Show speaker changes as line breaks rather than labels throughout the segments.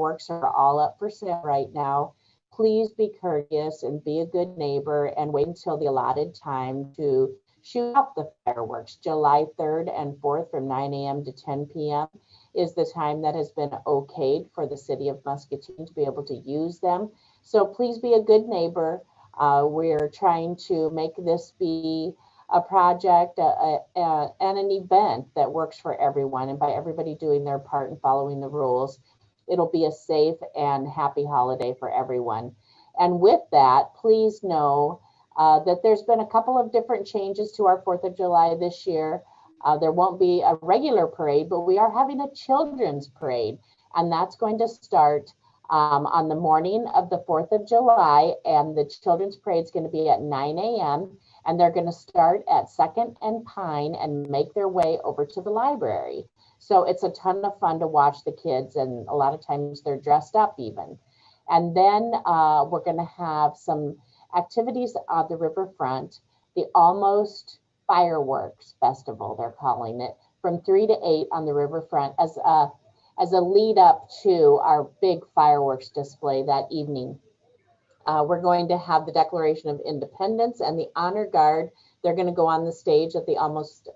fireworks are all up for sale right now. Please be courteous and be a good neighbor and wait until the allotted time to shoot off the fireworks. July 3rd and 4th from 9 a.m. to 10 p.m. is the time that has been okayed for the city of Muscatine to be able to use them. So please be a good neighbor. We're trying to make this be a project and an event that works for everyone. And by everybody doing their part and following the rules, it'll be a safe and happy holiday for everyone. And with that, please know that there's been a couple of different changes to our 4th of July this year. There won't be a regular parade, but we are having a children's parade. And that's going to start on the morning of the 4th of July. And the children's parade is going to be at 9 a.m. And they're going to start at 2nd and Pine and make their way over to the library. So it's a ton of fun to watch the kids, and a lot of times they're dressed up even. And then we're going to have some activities on the riverfront, the Almost Fireworks Festival, they're calling it, from 3 to 8 on the riverfront as a lead up to our big fireworks display that evening. We're going to have the Declaration of Independence and the Honor Guard. They're going to go on the stage at the Almost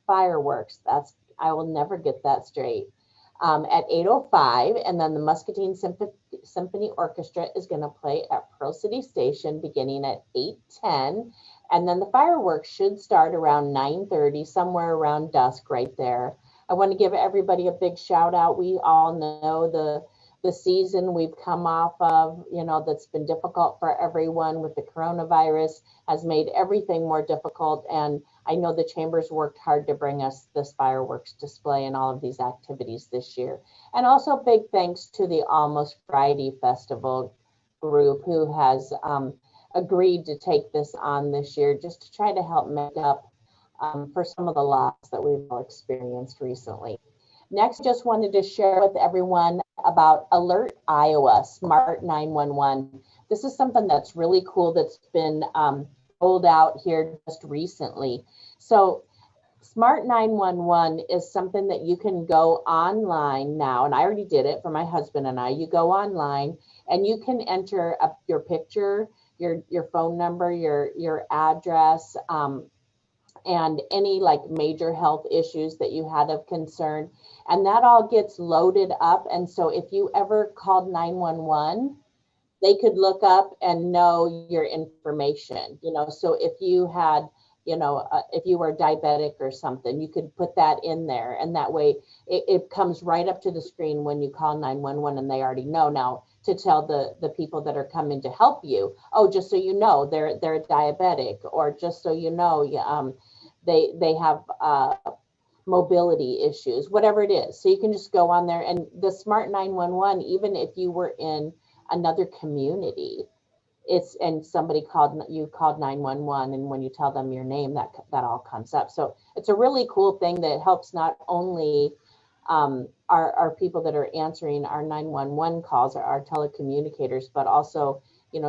Fireworks. I will never get that straight. At 8:05, and then the Muscatine Symphony Orchestra is going to play at Pearl City Station beginning at 8:10, and then the fireworks should start around 9:30, somewhere around dusk right there. I want to give everybody a big shout out. We all know the season we've come off of, that's been difficult for everyone with the coronavirus, has made everything more difficult. And I know the Chamber's worked hard to bring us this fireworks display and all of these activities this year. And also big thanks to the Almost Friday Festival group who has agreed to take this on this year just to try to help make up for some of the loss that we've all experienced recently. Next, just wanted to share with everyone about Alert Iowa Smart 911. This is something that's really cool that's been rolled out here just recently. So Smart 911 is something that you can go online now, and I already did it for my husband and I. You go online and you can enter up your picture, your phone number, your address, and any like major health issues that you had of concern. And that all gets loaded up. And so if you ever called 911, they could look up and know your information, so if you had, if you were diabetic or something, you could put that in there. And that way it comes right up to the screen when you call 911 and they already know now to tell the people that are coming to help you, oh, just so you know, they're diabetic, or just so you know, they have mobility issues, whatever it is. So you can just go on there, and the Smart 911, even if you were in another community, and somebody called 911, and when you tell them your name, that all comes up. So it's a really cool thing that helps not only our people that are answering our 911 calls, our telecommunicators, but also,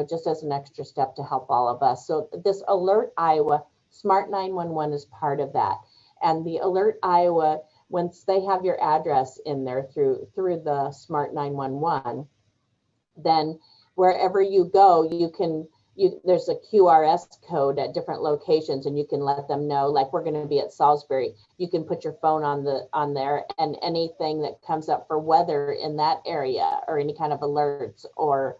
just as an extra step to help all of us. So this Alert Iowa Smart 911 is part of that. And the Alert Iowa, once they have your address in there through the Smart 911, then wherever you go, there's a QRS code at different locations, and you can let them know, like we're going to be at Salisbury, you can put your phone on there, and anything that comes up for weather in that area, or any kind of alerts or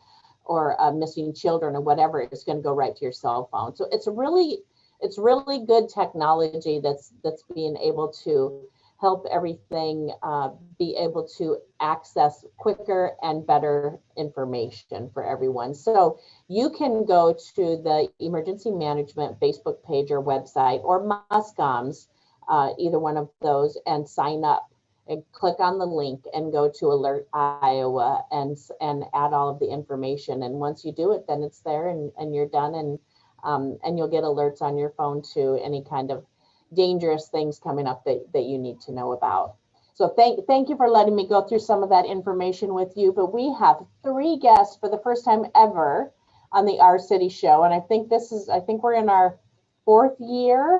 missing children or whatever, it's going to go right to your cell phone. So it's really good technology that's being able to help everything be able to access quicker and better information for everyone. So you can go to the Emergency Management Facebook page or website, or Muscom's, either one of those, and sign up and click on the link and go to Alert Iowa and add all of the information. And once you do it, then it's there and you're done, and you'll get alerts on your phone to any kind of dangerous things coming up that you need to know about. So thank you for letting me go through some of that information with you. But we have 3 guests for the first time ever on the Our City Show, and I think we're in our 4th year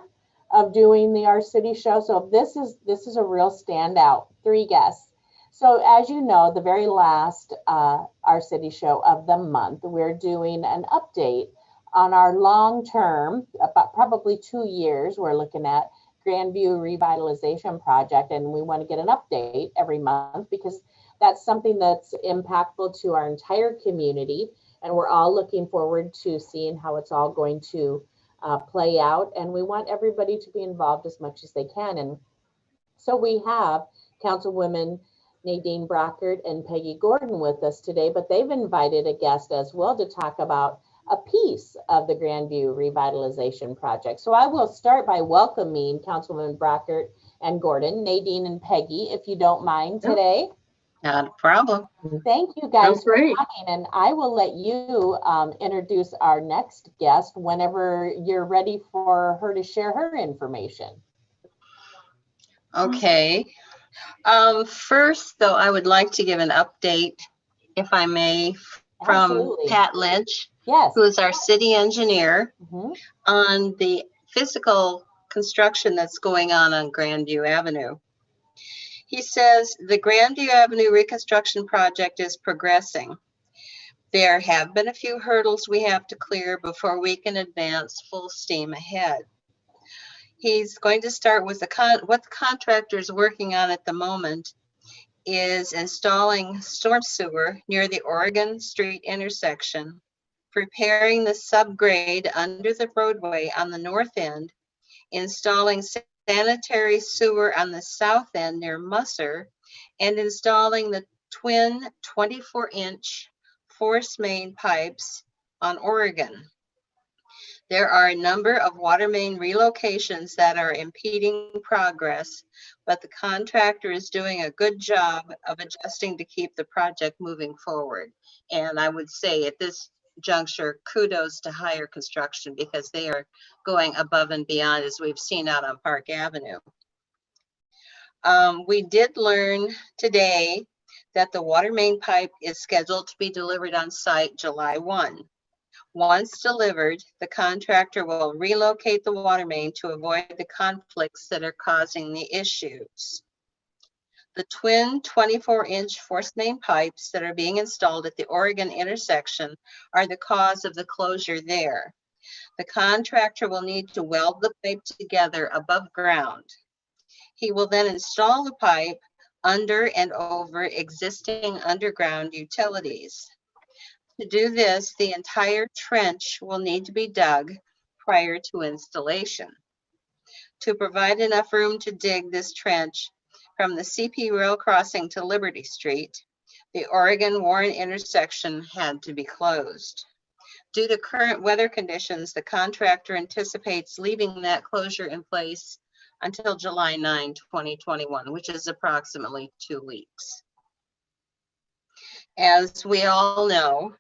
of doing the Our City Show. So this is a real standout. 3 guests. So as you know, the very last Our City Show of the month, we're doing an update on our long-term, about probably 2 years, we're looking at Grandview Revitalization Project, and we want to get an update every month because that's something that's impactful to our entire community, and we're all looking forward to seeing how it's all going to play out, and we want everybody to be involved as much as they can. And so we have Councilwomen Nadine Brockert and Peggy Gordon with us today, but they've invited a guest as well to talk about a piece of the Grandview Revitalization Project. So I will start by welcoming Councilwoman Brockert and Gordon, Nadine and Peggy, if you don't mind today.
Not a problem.
Thank you guys for coming, and I will let you introduce our next guest whenever you're ready for her to share her information.
Okay. First, though, I would like to give an update, if I may, from
Absolutely.
Pat Lynch,
Yes.
who is our city engineer, on the physical construction that's going on Grandview Avenue. He says the Grandview Avenue reconstruction project is progressing. There have been a few hurdles we have to clear before we can advance full steam ahead. He's going to start with what the contractor is working on at the moment is installing storm sewer near the Oregon Street intersection, preparing the subgrade under the roadway on the north end, installing sanitary sewer on the south end near Musser, and installing the twin 24-inch force main pipes on Oregon. There are a number of water main relocations that are impeding progress, but the contractor is doing a good job of adjusting to keep the project moving forward. And I would say at this juncture, kudos to Higher Construction because they are going above and beyond, as we've seen out on Park Avenue. We did learn today that the water main pipe is scheduled to be delivered on site July 1. Once delivered, the contractor will relocate the water main to avoid the conflicts that are causing the issues. The twin 24-inch force main pipes that are being installed at the Oregon intersection are the cause of the closure there. The contractor will need to weld the pipe together above ground. He will then install the pipe under and over existing underground utilities. To do this, the entire trench will need to be dug prior to installation. To provide enough room to dig this trench from the CP rail crossing to Liberty Street, the Oregon-Warren intersection had to be closed. Due to current weather conditions, the contractor anticipates leaving that closure in place until July 9, 2021, which is approximately 2 weeks. As we all know,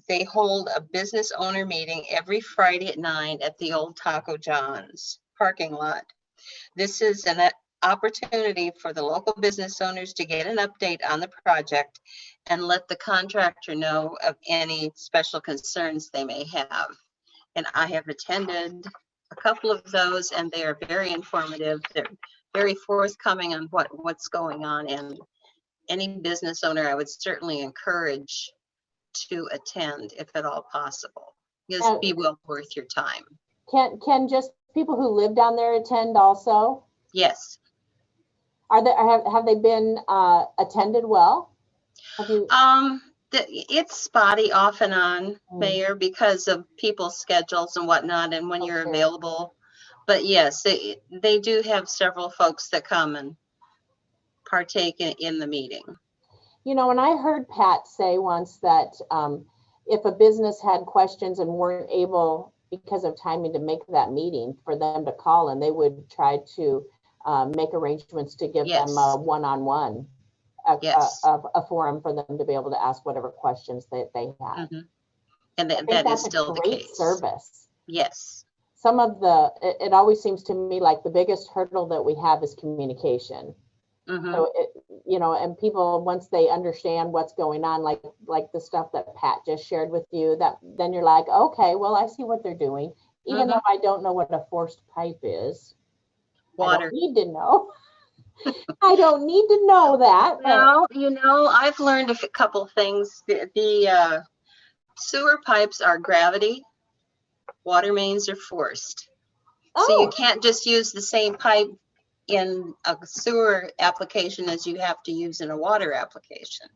they hold a business owner meeting every Friday at 9 at the old Taco John's parking lot. This is an opportunity for the local business owners to get an update on the project and let the contractor know of any special concerns they may have. And I have attended a couple of those, and they are very informative. They're very forthcoming on what's going on, and any business owner I would certainly encourage to attend if at all possible. Just be well worth your time.
Can just people who live down there attend also?
Yes.
Have they been attended well? Have you?
It's spotty off and on, Mayor, because of people's schedules and whatnot, and when you're available. But yes, they do have several folks that come and partake in the meeting.
You know, and I heard Pat say once that if a business had questions and weren't able, because of timing, to make that meeting, for them to call, and they would try to make arrangements to give them a one-on-one, a forum for them to be able to ask whatever questions that they had.
And that is still the case.
Service.
Yes.
Some of it always seems to me like the biggest hurdle that we have is communication. So and people, once they understand what's going on, like the stuff that Pat just shared with you, that then you're like, okay, well, I see what they're doing, even though I don't know what a forced pipe is.
Water.
I don't need to know. I don't need to know that.
No, I've learned a couple things. The sewer pipes are gravity, water mains are forced. So you can't just use the same pipe in a sewer application as you have to use in a water application.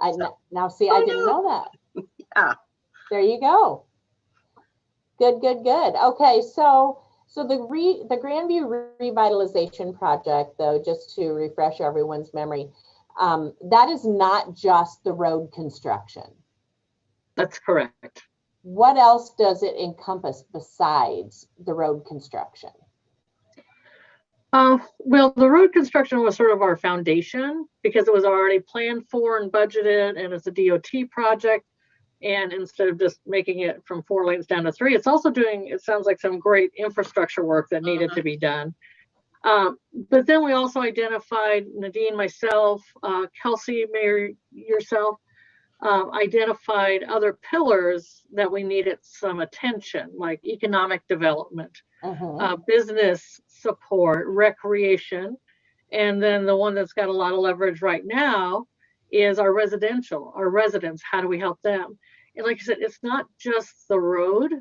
I didn't know that.
Yeah.
There you go. Good. Okay, so the Grandview Revitalization Project, though, just to refresh everyone's memory, that is not just the road construction.
That's correct.
What else does it encompass besides the road construction?
Well, the road construction was sort of our foundation because it was already planned for and budgeted, and it's a DOT project. And instead of just making it from 4 lanes down to 3, it's also doing, it sounds like, some great infrastructure work that needed to be done. But then we also identified, Nadine, myself, Kelsey, Mayor, yourself, identified other pillars that we needed some attention, like economic development, business support, recreation. And then the one that's got a lot of leverage right now is our residents. How do we help them? And like I said, it's not just the road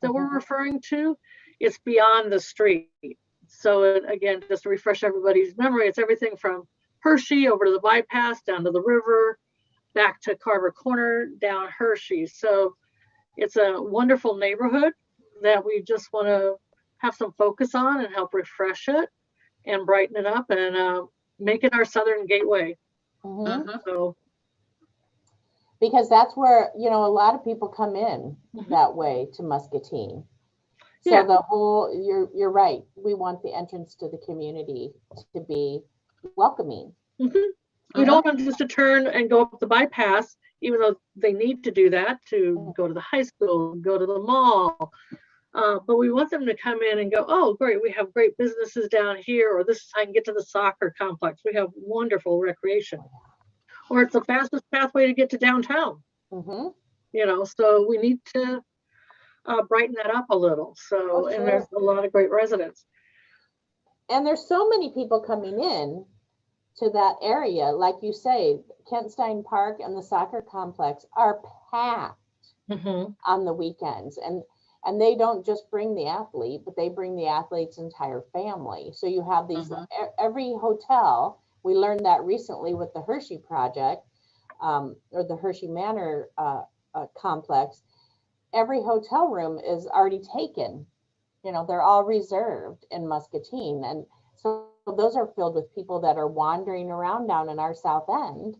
that we're referring to, it's beyond the street. So again, just to refresh everybody's memory, it's everything from Hershey over to the bypass, down to the river, back to Carver Corner, down Hershey. So it's a wonderful neighborhood that we just want to have some focus on and help refresh it and brighten it up and make it our southern gateway. So,
because that's where, a lot of people come in that way to Muscatine. So the whole, you're right. We want the entrance to the community to be welcoming.
We don't want just to turn and go up the bypass, even though they need to do that to go to the high school, go to the mall. But we want them to come in and go, oh, great, we have great businesses down here, or this is how I can get to the soccer complex. We have wonderful recreation. Or it's the fastest pathway to get to downtown. So we need to brighten that up a little. So, and there's a lot of great residents.
And there's so many people coming in to that area. Like you say, Kent Stein Park and the soccer complex are packed on the weekends. And they don't just bring the athlete, but they bring the athlete's entire family. So you have these, every hotel, we learned that recently with the Hershey project, or the Hershey Manor complex, every hotel room is already taken. They're all reserved in Muscatine. And so those are filled with people that are wandering around down in our South End,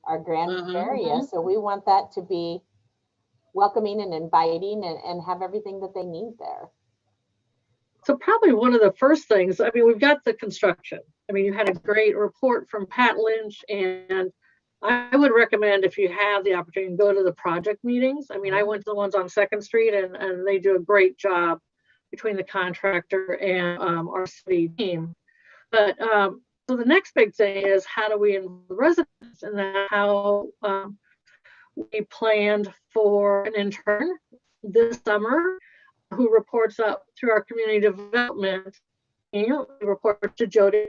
our Grand area. So we want that to be welcoming and inviting and have everything that they need there.
So probably one of the first things, we've got the construction. You had a great report from Pat Lynch, and I would recommend, if you have the opportunity, to go to the project meetings. I went to the ones on 2nd Street, and they do a great job between the contractor and our city team. But so the next big thing is, how do we involve the residents, and then how we planned for an intern this summer who reports up through our community development. We report to Jody.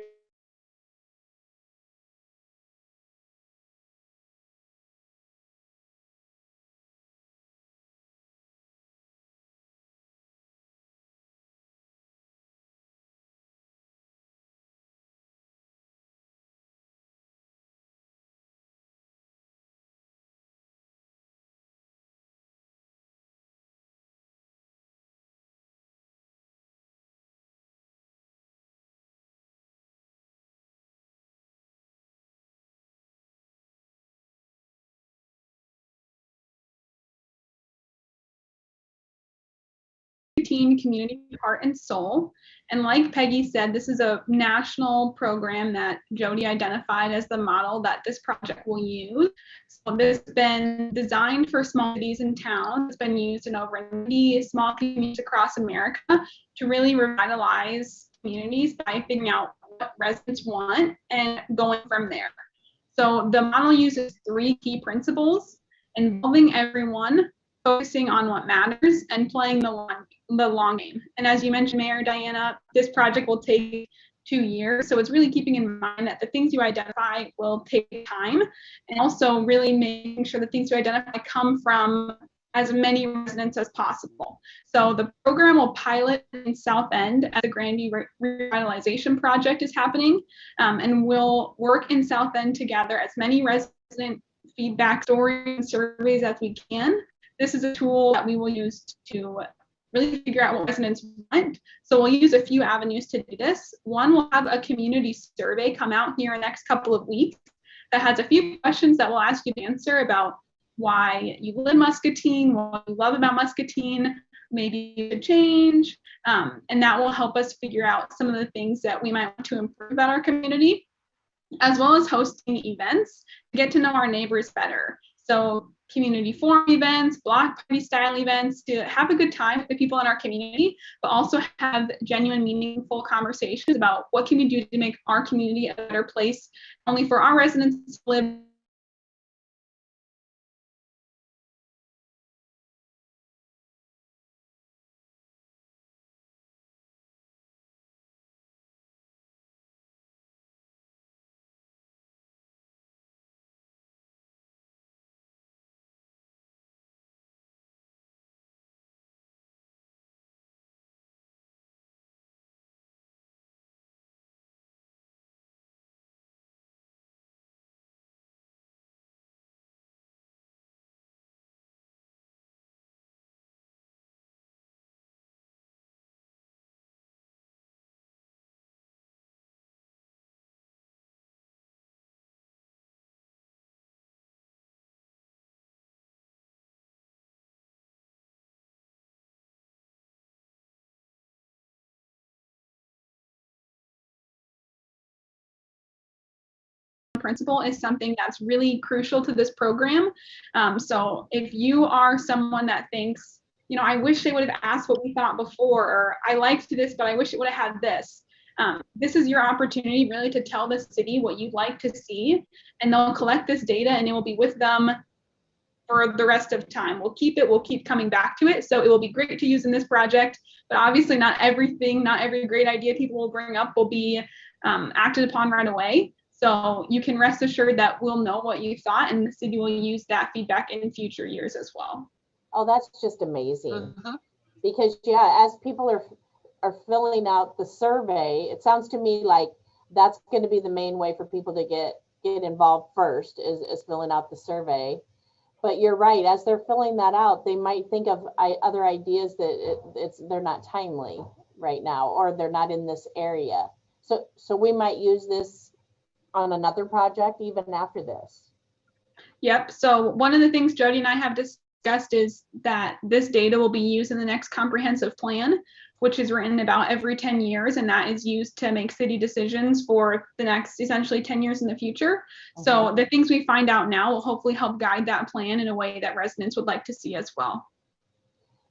Community Heart and Soul. And like Peggy said, this is a national program that Jody identified as the model that this project will use. So this has been designed for small cities and towns. It's been used in over 90 small communities across America to really revitalize communities by figuring out what residents want and going from there. So the model uses 3 key principles: involving everyone, focusing on what matters, and playing the long game. And as you mentioned, Mayor Diana, this project will take 2 years. So it's really keeping in mind that the things you identify will take time, and also really making sure the things you identify come from as many residents as possible. So the program will pilot in South End as the Grandview Revitalization Project is happening, and we'll work in South End to gather as many resident feedback stories and surveys as we can. This is a tool that we will use to really figure out what residents want. So we'll use a few avenues to do this. One, we'll have a community survey come out here in the next couple of weeks that has a few questions that we'll ask you to answer about why you live in Muscatine, what you love about Muscatine, maybe you could change, and that will help us figure out some of the things that we might want to improve about our community, as well as hosting events to get to know our neighbors better. So community forum events, block party style events, to have a good time with the people in our community, but also have genuine, meaningful conversations about what can we do to make our community a better place, only for our residents to live principle is something that's really crucial to this program. So if you are someone that thinks, I wish they would have asked what we thought before, or I liked this, but I wish it would have had this. This is your opportunity really to tell the city what you'd like to see, and they'll collect this data and it will be with them for the rest of time. We'll keep coming back to it. So it will be great to use in this project, but obviously not every great idea people will bring up will be acted upon right away. So you can rest assured that we'll know what you thought, and the city will use that feedback in future years as well.
Oh, that's just amazing. Because as people are filling out the survey, it sounds to me like that's going to be the main way for people to get involved first is filling out the survey. But you're right, as they're filling that out, they might think of other ideas that they're not timely right now, or they're not in this area. So we might use this on another project even after this.
Yep. So one of the things Jody and I have discussed is that this data will be used in the next comprehensive plan, which is written about every 10 years, and that is used to make city decisions for the next essentially 10 years in the future. So the things we find out now will hopefully help guide that plan in a way that residents would like to see as well.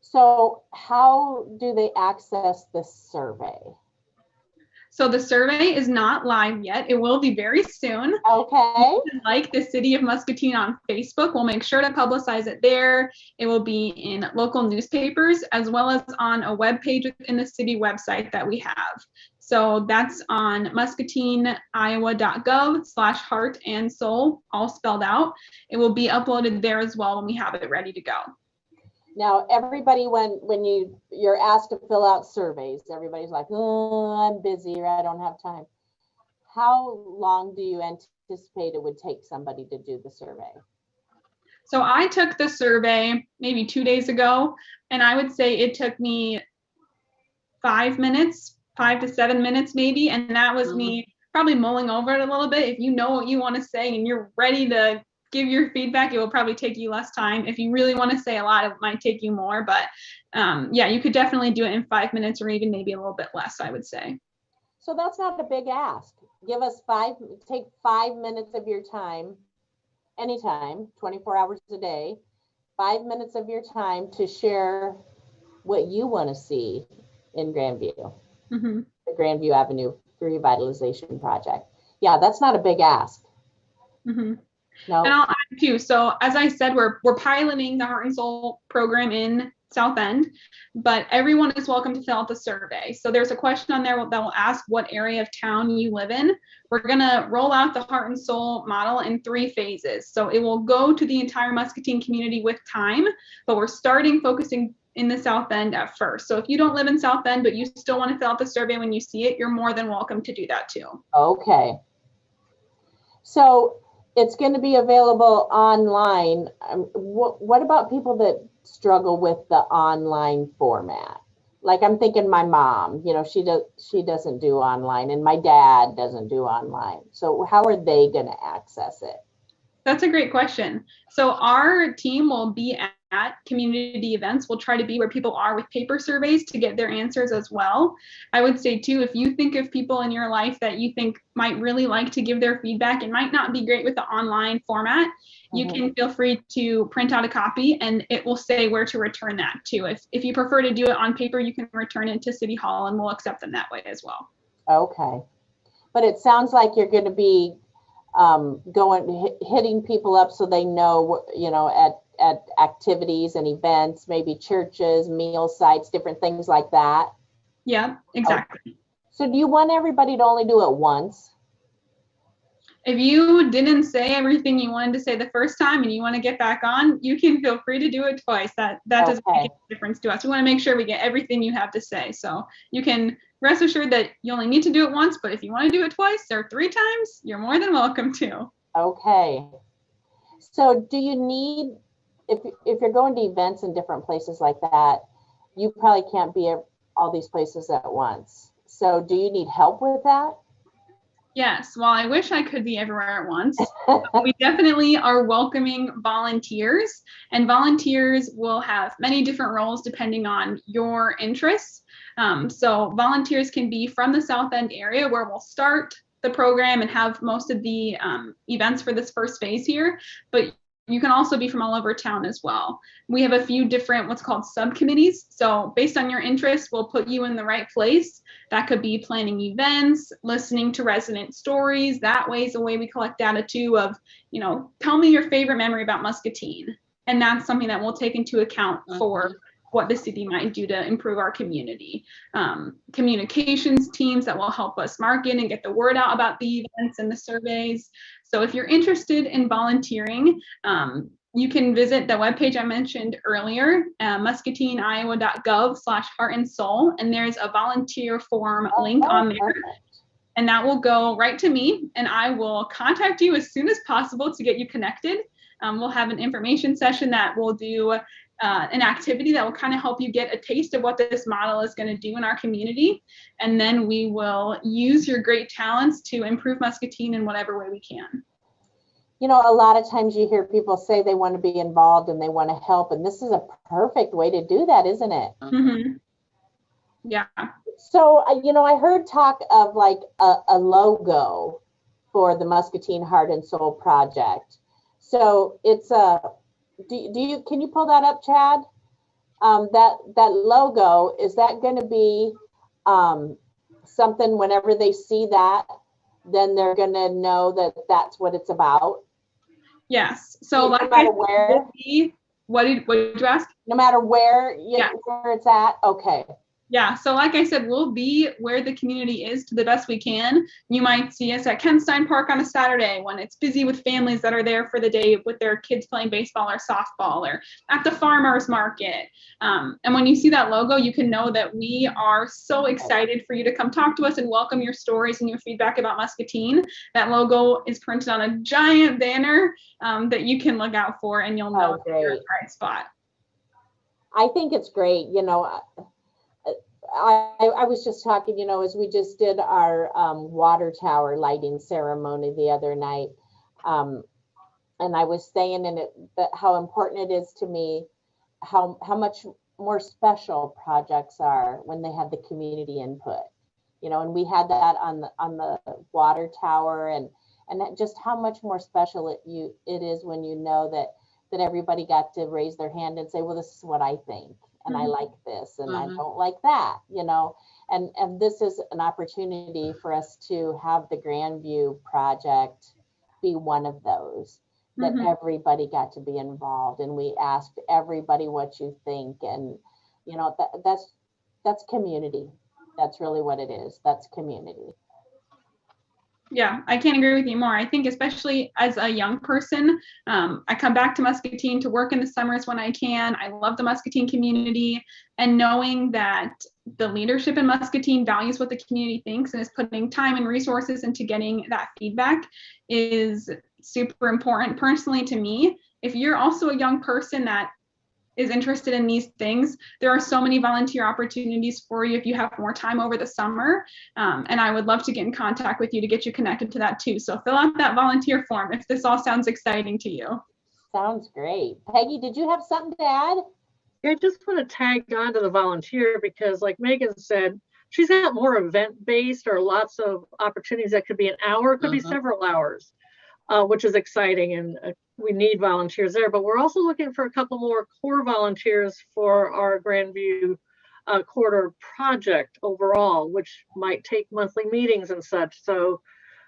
So how do they access this survey?
So the survey is not live yet. It will be very soon.
Okay.
Like the City of Muscatine on Facebook, we'll make sure to publicize it there. It will be in local newspapers as well as on a web page within the city website that we have. So that's on muscatineiowa.gov/heart and soul, all spelled out. It will be uploaded there as well when we have it ready to go.
Now, everybody, when you're asked to fill out surveys, everybody's like, oh, I'm busy, or I don't have time. How long do you anticipate it would take somebody to do the survey?
So I took the survey maybe 2 days ago, and I would say it took me 5 to 7 minutes maybe, and that was me probably mulling over it a little bit. If you know what you want to say and you're ready to give your feedback, it will probably take you less time. If you really want to say a lot, it might take you more, but you could definitely do it in 5 minutes, or even maybe a little bit less, I would say.
So that's not a big ask. Take 5 minutes of your time, anytime, 24 hours a day, 5 minutes of your time to share what you want to see in Grandview, the Grandview Avenue Revitalization Project. Yeah, that's not a big ask. No.
And I'll add too. So as I said, we're piloting the Heart and Soul program in South End, but everyone is welcome to fill out the survey. So there's a question on there that will ask what area of town you live in. We're gonna roll out the Heart and Soul model in 3 phases. So it will go to the entire Muscatine community with time, but we're starting focusing in the South End at first. So if you don't live in South End, but you still want to fill out the survey when you see it, you're more than welcome to do that too.
Okay. So it's going to be available online. What about people that struggle with the online format? Like I'm thinking my mom, you know, she doesn't do online, and my dad doesn't do online. So how are they going to access it?
That's a great question. So our team will be at community events. We'll try to be where people are with paper surveys to get their answers as well. I would say too, if you think of people in your life that you think might really like to give their feedback, it might not be great with the online format. You can feel free to print out a copy and it will say where to return that to. If you prefer to do it on paper, you can return it to City Hall and we'll accept them that way as well.
Okay. But it sounds like you're going to be hitting people up so they know, you know, at activities and events, maybe churches, meal sites, different things like that.
Yeah, exactly.
Okay. So do you want everybody to only do it once?
If you didn't say everything you wanted to say the first time and you want to get back on, you can feel free to do it twice. That doesn't make a difference to us. We want to make sure we get everything you have to say. So you can rest assured that you only need to do it once, but if you want to do it twice or 3 times, you're more than welcome to.
Okay. So do you need, if you're going to events in different places like that, you probably can't be at all these places at once. So do you need help with that?
Yes, well, I wish I could be everywhere at once. We definitely are welcoming volunteers, and volunteers will have many different roles depending on your interests. So volunteers can be from the South End area where we'll start the program and have most of the events for this first phase here, but you can also be from all over town as well. We have a few different what's called subcommittees. So based on your interest, we'll put you in the right place. That could be planning events, listening to resident stories. That way is a way we collect data too of, you know, tell me your favorite memory about Muscatine. And that's something that we'll take into account for what the city might do to improve our community. Communications teams that will help us market and get the word out about the events and the surveys. So if you're interested in volunteering, you can visit the webpage I mentioned earlier, muscatineiowa.gov/heartandsoul, and there's a volunteer form link on there. And that will go right to me, and I will contact you as soon as possible to get you connected. We'll have an information session that will do an activity that will kind of help you get a taste of what this model is going to do in our community. And then we will use your great talents to improve Muscatine in whatever way we can.
You know, a lot of times you hear people say they want to be involved and they want to help, and this is a perfect way to do that, isn't it?
Mm-hmm. Yeah.
So, you know, I heard talk of like a logo for the Muscatine Heart and Soul Project. So it's a, can you pull that up, Chad? That logo, is that going to be something whenever they see that, then they're going to know that that's what it's about?
Yes. So
no
like
matter where?
What did you ask?
No matter where where it's at? Okay.
Yeah, so like I said, we'll be where the community is to the best we can. You might see us at Kenstein Park on a Saturday when it's busy with families that are there for the day with their kids playing baseball or softball, or at the farmers market. And when you see that logo, you can know that we are so excited for you to come talk to us and welcome your stories and your feedback about Muscatine. That logo is printed on a giant banner that you can look out for, and you'll know that you're in the right spot.
I think it's great. You know, I was just talking, you know, as we just did our water tower lighting ceremony the other night, and I was saying in it that how important it is to me, how much more special projects are when they have the community input, you know, and we had that on the water tower, and that just how much more special it is when you know that everybody got to raise their hand and say, well, this is what I think. And I like this, and I don't like that, you know, and this is an opportunity for us to have the Grandview project be one of those, that
Mhm.
everybody got to be involved, and we asked everybody what you think, and that's community. That's really what it is. That's community.
Yeah, I can't agree with you more. I think especially as a young person, I come back to Muscatine to work in the summers when I can. I love the Muscatine community, and knowing that the leadership in Muscatine values what the community thinks and is putting time and resources into getting that feedback is super important personally to me. If you're also a young person that is interested in these things, there are so many volunteer opportunities for you if you have more time over the summer. And I would love to get in contact with you to get you connected to that too. So fill out that volunteer form if this all sounds exciting to you.
Sounds great. Peggy, did you have something to add?
Yeah, I just want to tag on to the volunteer because, like Megan said, she's got more event-based or lots of opportunities that could be an hour, could be several hours, which is exciting, and we need volunteers there. But we're also looking for a couple more core volunteers for our Grandview quarter project overall, which might take monthly meetings and such. So,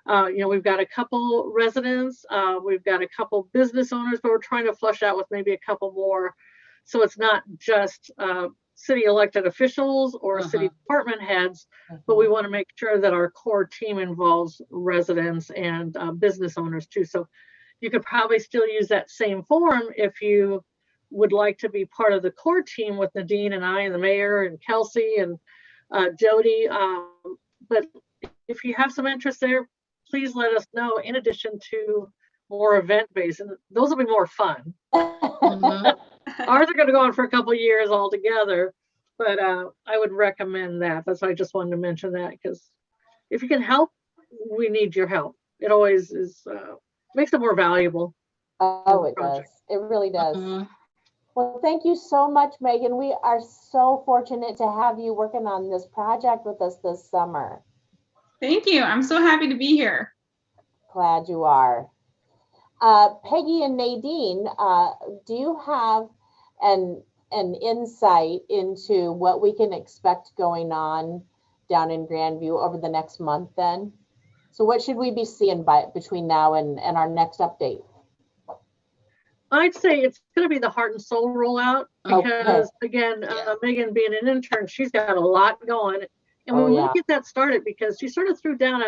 we've got a couple residents, we've got a couple business owners, but we're trying to flush out with maybe a couple more. So it's not just city elected officials or city department heads, but we want to make sure that our core team involves residents and business owners too. So you could probably still use that same form if you would like to be part of the core team with Nadine and I and the mayor and Kelsey and Jody. But if you have some interest there, please let us know, in addition to more event-based, and those will be more fun. Ours are going to go on for a couple of years altogether, but I would recommend that. That's why I just wanted to mention that, because if you can help, we need your help. It always is makes it more valuable.
Oh, it does. It really does. Well, thank you so much, Megan. We are so fortunate to have you working on this project with us this summer.
Thank you. I'm so happy to be here.
Glad you are. Peggy and Nadine, do you have an insight into what we can expect going on down in Grandview over the next month then? So what should we be seeing between now and our next update?
I'd say it's going to be the Heart and Soul rollout because, again, Megan being an intern, she's got a lot going. And we want to get that started because she sort of threw down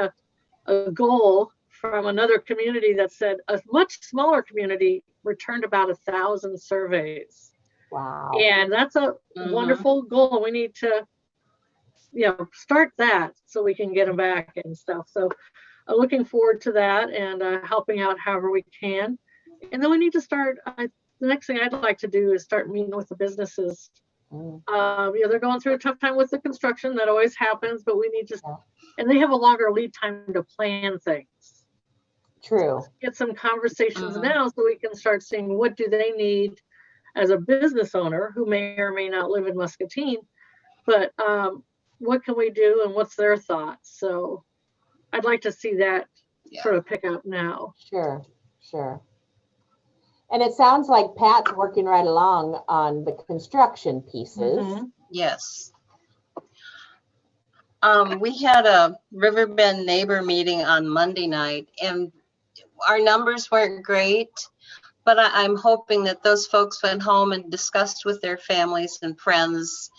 a goal from another community that said a much smaller community returned about 1,000 surveys.
Wow.
And that's a wonderful goal. We need to, start that so we can get them back and stuff. So looking forward to that and helping out however we can. And then we need to start, the next thing I'd like to do is start meeting with the businesses. They're going through a tough time with the construction. That always happens, but we need to, and they have a longer lead time to plan things.
True.
So get some conversations now so we can start seeing what do they need as a business owner who may or may not live in Muscatine, but what can we do and what's their thoughts? So I'd like to see that sort of pick up now.
Sure. And it sounds like Pat's working right along on the construction pieces.
Yes. We had a Riverbend neighbor meeting on Monday night, and our numbers weren't great, but I'm hoping that those folks went home and discussed with their families and friends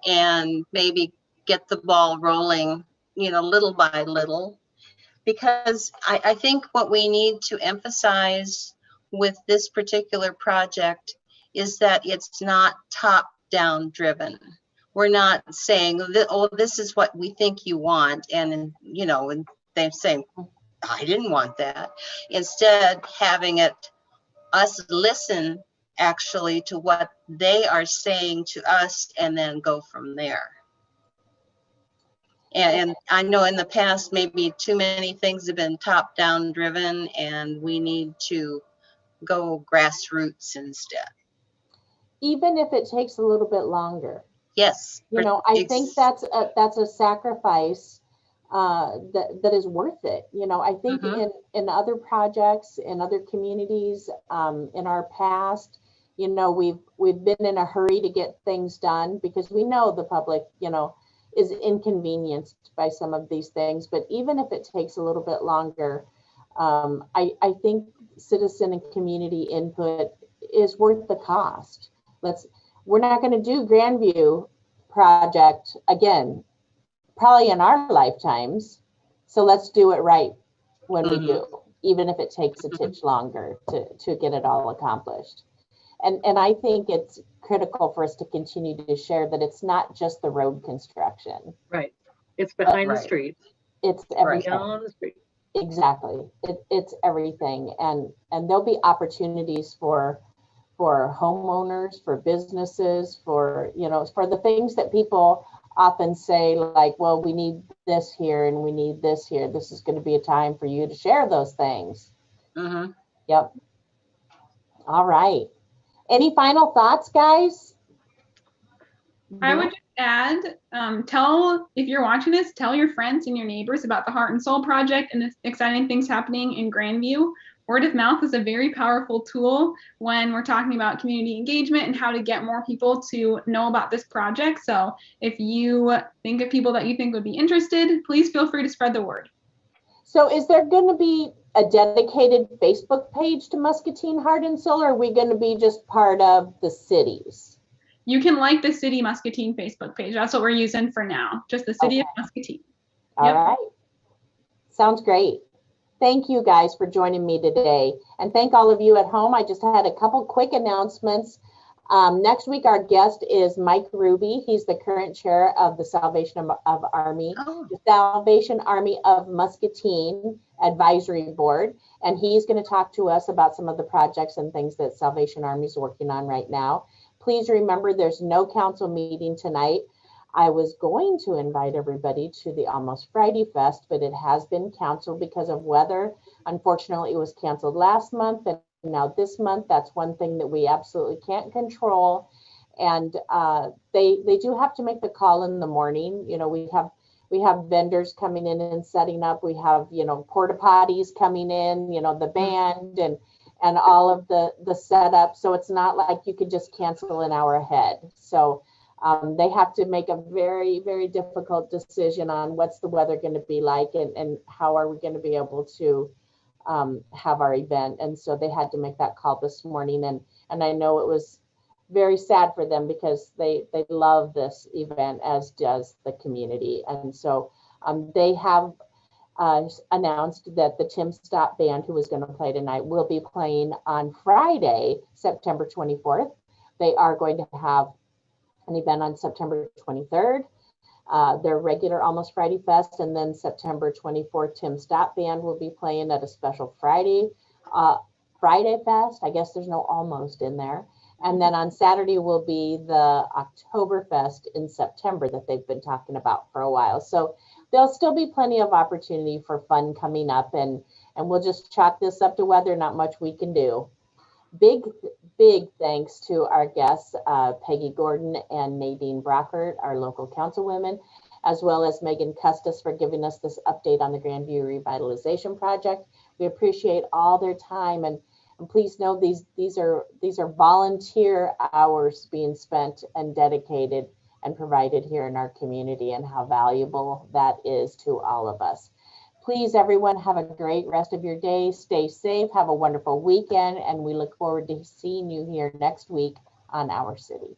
and maybe get the ball rolling, little by little. Because I think what we need to emphasize with this particular project is that it's not top-down driven. We're not saying, oh, this is what we think you want, and they're saying, I didn't want that. Instead, having us listen actually to what they are saying to us and then go from there. And I know in the past, maybe too many things have been top-down driven, and we need to go grassroots instead. Even
if it takes a little bit longer.
Yes.
I think that's a sacrifice that is worth it. I think in other projects, in other communities, in our past, we've been in a hurry to get things done because we know the public, is inconvenienced by some of these things. But even if it takes a little bit longer, I think citizen and community input is worth the cost. We're not going to do Grandview project again, probably in our lifetimes. So let's do it right when we do, even if it takes a titch longer to get it all accomplished. And I think it's critical for us to continue to share that it's not just the road construction.
Right. It's behind the streets.
It's everything.
Beyond the street.
Exactly. It's everything. And there'll be opportunities for homeowners, for businesses, for, you know, for the things that people often say, like, well, we need this here and we need this here. This is going to be a time for you to share those things. Yep. All right. Any final thoughts, guys?
I would just add, if you're watching this, tell your friends and your neighbors about the Heart and Soul Project and the exciting things happening in Grandview. Word of mouth is a very powerful tool when we're talking about community engagement and how to get more people to know about this project. So if you think of people that you think would be interested, please feel free to spread the word.
So is there going to be a dedicated Facebook page to Muscatine Heart and Soul, or are we going to be just part of the cities?
You can like the City Muscatine Facebook page. That's what we're using for now. Just the City of Muscatine.
All right. Sounds great. Thank you guys for joining me today. And thank all of you at home. I just had a couple quick announcements. Next week, our guest is Mike Ruby. He's the current chair of the Salvation Army of Muscatine Advisory Board. And he's going to talk to us about some of the projects and things that Salvation Army is working on right now. Please remember, there's no council meeting tonight. I was going to invite everybody to the Almost Friday Fest, but it has been canceled because of weather. Unfortunately, it was canceled last month, and now this month. That's one thing that we absolutely can't control. And they do have to make the call in the morning. You know, we have vendors coming in and setting up. We have, you know, porta potties coming in, you know, the band and all of the setup. So it's not like you could just cancel an hour ahead. So they have to make a very, very difficult decision on what's the weather going to be like and how are we going to be able to have our event. And so they had to make that call this morning. And I know it was very sad for them because they love this event, as does the community. And so they have announced that the Tim Stott Band, who was going to play tonight, will be playing on Friday, September 24th. They are going to have an event on September 23rd, their regular Almost Friday Fest, and then September 24th, Tim Stott Band will be playing at a special Friday Fest. I guess there's no almost in there. And then on Saturday will be the Oktoberfest in September that they've been talking about for a while. So there'll still be plenty of opportunity for fun coming up, and we'll just chalk this up to weather, not much we can do. Big thanks to our guests, Peggy Gordon and Nadine Brockert, our local councilwomen, as well as Megan Custis for giving us this update on the Grandview Revitalization Project. We appreciate all their time, and please know these are volunteer hours being spent and dedicated and provided here in our community, and how valuable that is to all of us. Please, everyone, have a great rest of your day. Stay safe. Have a wonderful weekend. And we look forward to seeing you here next week on Our City.